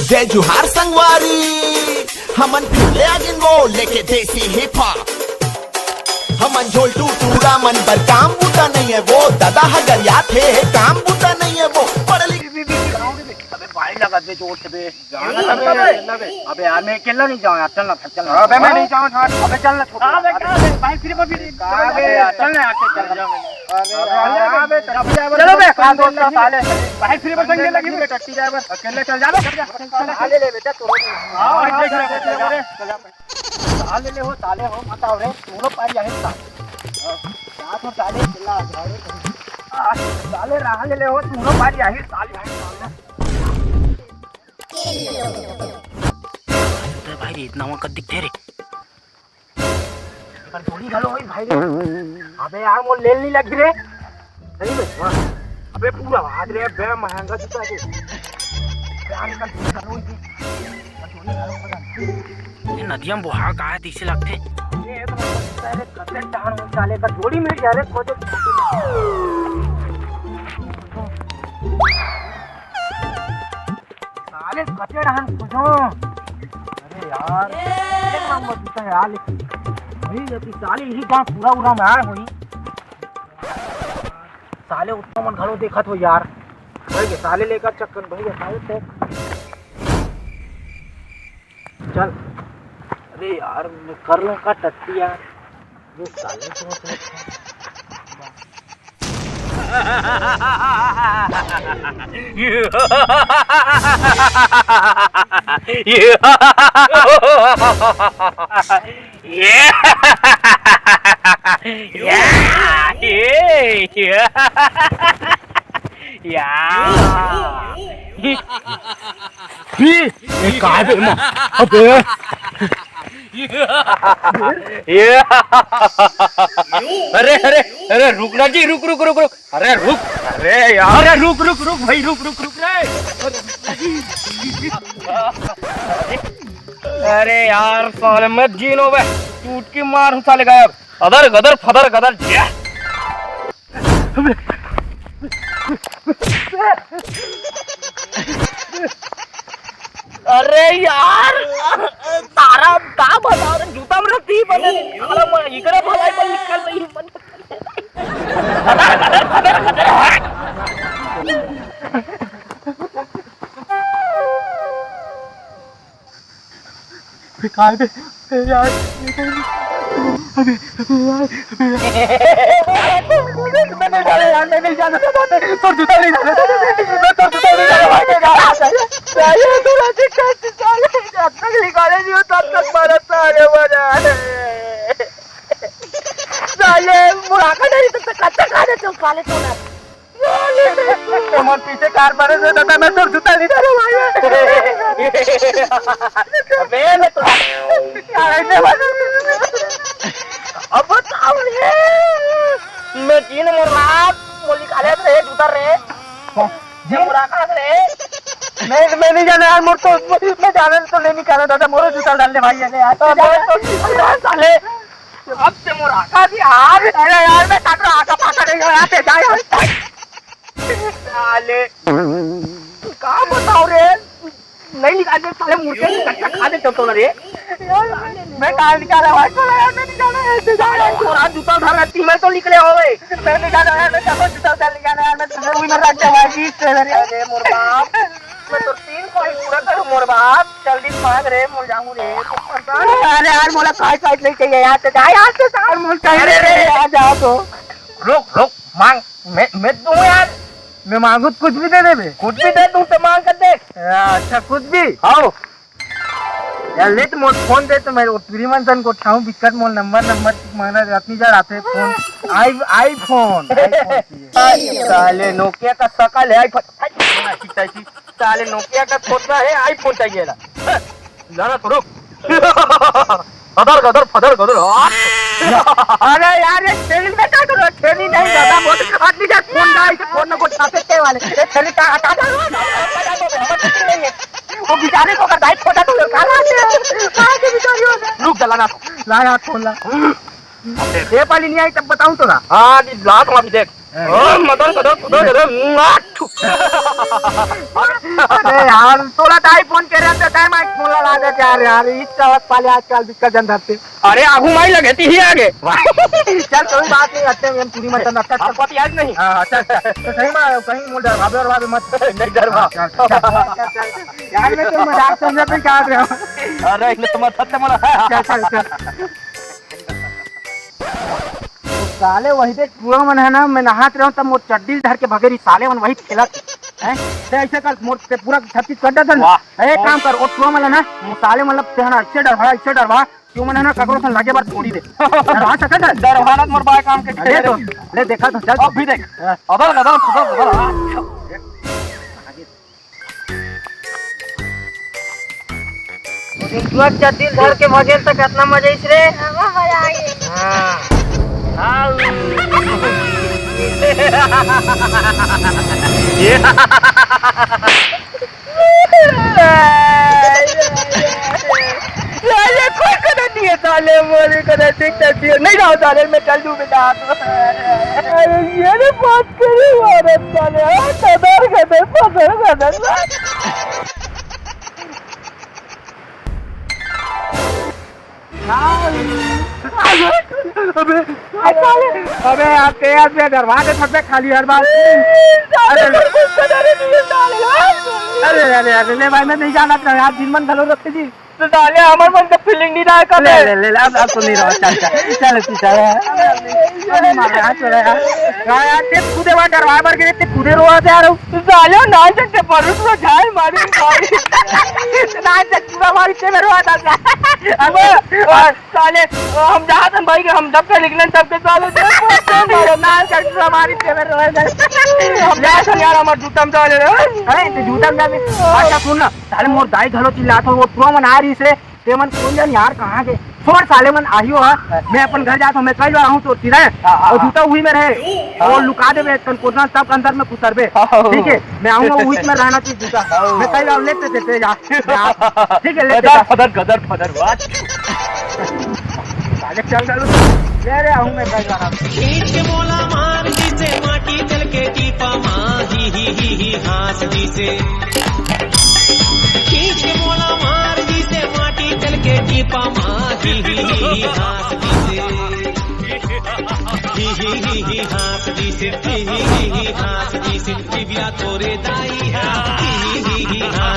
जय जुहार संगवारी, हमन फिरले आगिन वो लेके देसी हिप हॉप। हमन झोल टूटूरा मन पर काम बूटा नहीं है वो, दादा हगरिया थे काम बूटा नहीं है वो। पढ़ लिख अबे भाई लगा दे जोर से बे। अबे यार मैं अकेला नहीं जाऊँ यार, चलना चलना। अबे मैं नहीं जाऊँ यार, अबे चलना छोटा। अबे भाई फिर चलना यार, चलना। चलो बे काम दोस्त साले भाई फिर संगे लगी बे टट्टी जाए बस अकेले चल जा बे। साले ले बेटा तू। हां देख रहा है साले हो मत आओ रे, दोनों पाई जाए साथ में साले चिल्ला साले रहा ले हो दोनों पाई जाए साले भाई रे इतना वक्त दिखते रे पर थोड़ी गलो होई भाई रे। अबे यार वो लेल नहीं लग रे नहीं बे। अबे पूरा हाथ रे बे महंगा जूता है यार का करो ये नदियां बुहार का है तीसरे लगते ये तो पहले कते डान हो साले का जोड़ी मिल जा रे खोजे साले कते डान खोजो। अरे यार एक नंबर जूता है यार भाई ये साले यही गांव पूरा उड़ा में आए हुई साले उतना मन घरो देखा तो यार भाई के साले लेकर चक्कर भाई साले से चल। अरे यार मैं कर लूं का टट्टी यार वो साले तो अरे अरे अरे रुक ना जी रुक रुक रुक रुक अरे रुक अरे यार अरे रुक रुक रुक भाई रुक रुक रुक रे अरे यार साले मत जीनो बे टूट की मार हूँ साले गायब अदर गदर फदर गदर अरे यार तारा का बताओ रे जूता में रखती बने इकडे भलाई पण निकाल नहीं मन बेकार दे यार अबे यार मैं नहीं जाना चाहता तो जूता नहीं डालना मैं तो जूता नहीं डालना साले तो राजी कष्ट साले जब तक निकाले नहीं हो तब तक मारा साले बना साले मुराका नहीं तो कच्चा खा दे तो साले तो ना तुम पीछे कार पर से दादा मैं तो जूता नहीं डालूं भाई अबे मैं तो यार ऐसे अब बताओ रे मैं तीन मुराद मोली काले रे जूता रे ये मुराका रे मैं नहीं जाना यार मोर तो मैं जाने तो नहीं निकाला दादा मोरो जूता डाल दे भाई यार तो साले अब से मुराका भी यार अरे यार मैं काट रहा आका पाका नहीं यहाँ पे जाए साले का बताओ रे नहीं निकाल दे साले मुर्गे कच्चा खा दे तो रे मैं कहाँ निकाला भाई तो यार मैं नहीं जाना ऐसे जा रहा हूँ रात जूता उठा रही मैं तो निकले हो गए मैं नहीं जाना यार मैं कहाँ जूता उठा निकाला यार मैं तुम्हें भी मर रखा भाई जी अरे मोर बाप मैं तो 3 पॉइंट पूरा करूँ मोर बाप जल्दी मांग रे मोल जाऊँ रे अरे यार मोला काट नहीं चाहिए यार से जा यार से सार मोल चाहिए रे यार जाओ तो रुक मांग मैं दूँ यार मैं मांगू कुछ भी दे दे कुछ भी दे तू तो मांग कर देख अच्छा कुछ भी आओ यार लेट मोड फोन दे तो मैं प्रीमंथन को उठाऊं बिकट मोल नंबर मांगना अपनी जा आते फोन आईफोन साले नोकिया का शकल है आईफोन साले नोकिया का छोटा है आईफोन चाहिए ना जाना तो रुक गदर फदर अरे यार ये खेली में क्या करो खेली नहीं दादा बहुत खाट ली जा फोन गाइस फोन को छापे के वाले ये खेली का हटा दो वो बेचारे को कर दाई छोटा तो कहां के बेचारी हो रुक जलाना ला यार खोल ला ये पाली नहीं आई तब बताऊं तो ना हां जी लात अभी देख मदन अरे यार तोला ताई फोन केला तर काय माहित फोनला लागायचे यार यार इतका पाले आजकाल बिका जन धरते अरे आगू माई लगे ती ही आगे चल कोई बात नहीं आते हम पूरी मत नक्का पति आज नहीं हां चल तो सही में कहीं मोड़ भाभी और भाभी मत नहीं डरवा यार मैं तो मजाक समझ पे क्या रहा हूं अरे इतने तो मत मला चल चल साले वही देख पूरा मन है ना मैं नहात रहा हूँ तब मोर चड्डी धर के भगेरी साले मन वही खेलत है ऐसे कर मोर पे पूरा छत्तीस कर देता एक काम कर और पूरा मन है ना साले मतलब तेहना ऐसे डरवा क्यों मन है ना ककरो से लगे बार छोड़ी दे डरवा सकत है डरवाना मोर बाय काम के ले देखा तो चल अभी देख अदल चड्डी धर के भगे तो कितना मजा इस रे मजा आ गई साले मोरे कदा दिखता नहीं जाओ साले मैं चल दूं बेटा ये ने बात करी औरत साले कदर अबे आपके याद में दरवाजे छपे खाली हर बार अरे ले भाई मैं नहीं जाना था यार दिन मन धलो रखते जी तो डाले हमारे मन का फीलिंग नहीं रहा कर ले अब तो नहीं रहा चल मार यार चल यार ते खुदे वहां दरवाजे पर गिरे ते खुदे रोआ जा रहा हूं तो डाले ना सकते पर उसको झाल मारी ना सकते हमारी से में रोआ था अब साले हम जहां हम भाई हम जब के लिखने तब के साले ना सकते हमारी से में रोआ हम जा चल यार हमार जूतम डाले अरे ते जूतम डाले अच्छा सुन ना साले मोर दाई घलो चिल्लात हो वो पूरा मन आ रही से ते मन कौन जान यार कहां के छोड़ साले मन आइयो है मैं अपन घर जाता हूं मैं कल रहा हूं तो सीधा और जूता वही में रहे और लुका देबे कन कोना सब अंदर में कुतरबे ठीक है मैं आऊंगा वही में रहना चाहिए जूता मैं कल लेते थे जा ठीक है ले गदर फदर बात साले चल ले रे आऊं मैं कल रहा खींच के मोला मार जी से माटी चल के टीपा माही ही हाथ जी से खींच के मोला मार जी से माटी चल के टीपा माही ही हाथ जी से हाथ जी से दिव्या तोरे दाई है